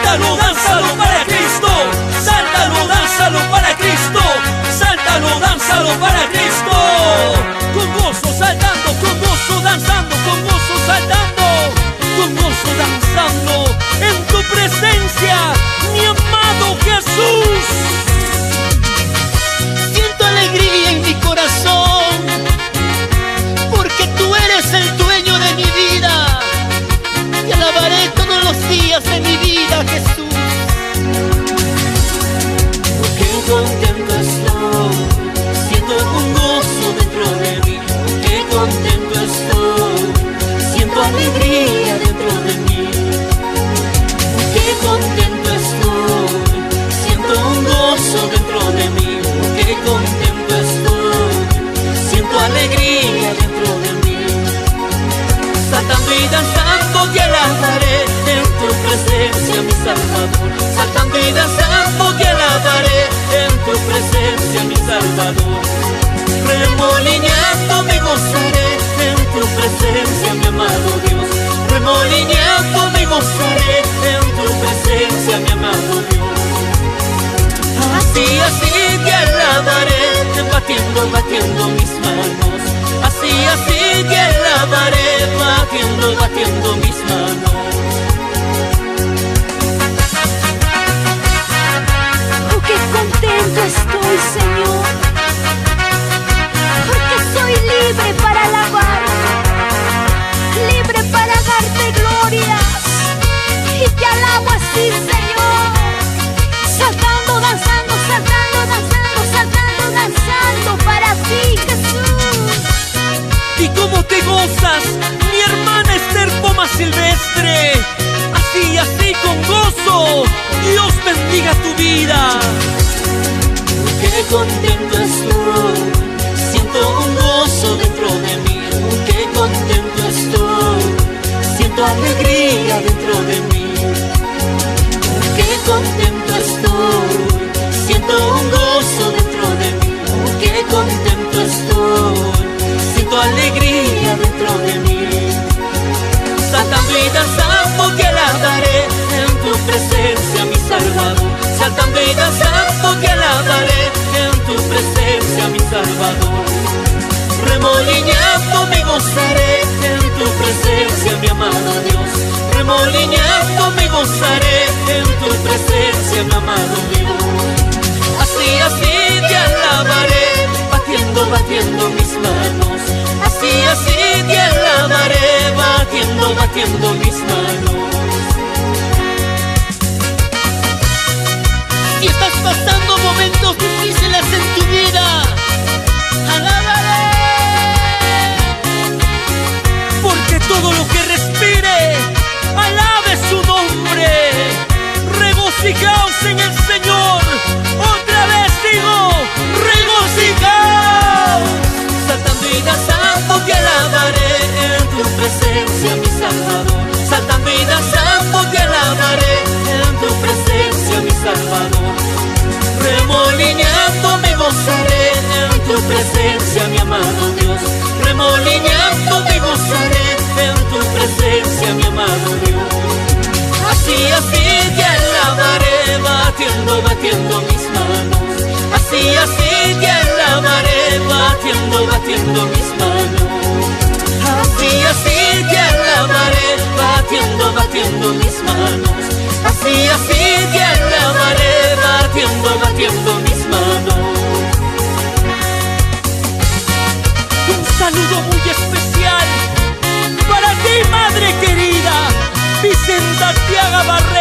Sáltalo, dánzalo para Cristo. Sáltalo, dánzalo para Cristo. Sáltalo, dánzalo para Cristo. Con gozo saltando, con gozo danzando, con gozo saltando, con gozo danzando en tu presencia, mi amado Jesús. Siento alegría en mi corazón, porque tú eres el dueño de mi vida. Te alabaré todos los días de mi vida, Jesús. Porque contento estoy, siento un gozo dentro de mí. Qué contento estoy, siento alegría dentro de mí. Qué contento estoy, siento un gozo dentro de mí. Qué contento estoy, siento alegría dentro de mí. Saltando y danzando te alabaré en tu presencia, mi Salvador. Saltando y danzando te alabaré en tu presencia, mi Salvador. Remolineando me gozaré en tu presencia, mi amado Dios. Remolineando me gozaré en tu presencia, mi amado Dios. Así te alabaré, batiendo, batiendo mis manos. Así te alabaré, batiendo, batiendo mis manos. Oh, qué contento estoy, Señor, porque soy libre para alabar, libre para darte glorias, y te alabo así, Señor, saltando, danzando, saltando, danzando, saltando, danzando para ti, Jesús. Y cómo te gozas, mi hermana Esther Poma Silvestre. Así con gozo, Dios bendiga tu vida. Qué contento estoy, siento un gozo dentro de mí. Qué contento estoy, siento alegría dentro de mí. Qué contento estoy, siento un gozo dentro de mí. Qué contento estoy, siento alegría dentro de mí. Saltando y danzando te alabaré en tu presencia, mi Salvador. Saltando y danzando te alabaré en tu presencia, mi Salvador. Remolineando me gozaré en tu presencia, mi amado Dios. Remolineando me gozaré en tu presencia, mi amado Dios. Así te alabaré, batiendo, batiendo mis manos. Así te alabaré, batiendo, batiendo mis manos. Si estás pasando momentos difíciles en tu vida, alábale, porque todo lo que respire, alabe su nombre. Regocijaos en el Señor. Otra vez digo, regocijaos. Saltando y danzando te alabaré en tu presencia, mi Salvador. Saltando y danzando te alabaré en tu presencia, mi Salvador. Remolineando me gozaré en tu presencia, mi amado Dios. Remolineando me gozaré en tu presencia, mi amado Dios. Así te alabaré, batiendo, batiendo mis manos. Así te alabaré, batiendo, batiendo mis manos. Así te alabaré, batiendo, batiendo mis manos. Así te alabaré, batiendo, batiendo mis manos. Un saludo muy especial para ti, madre querida, Vicenta Tiaga Barrera.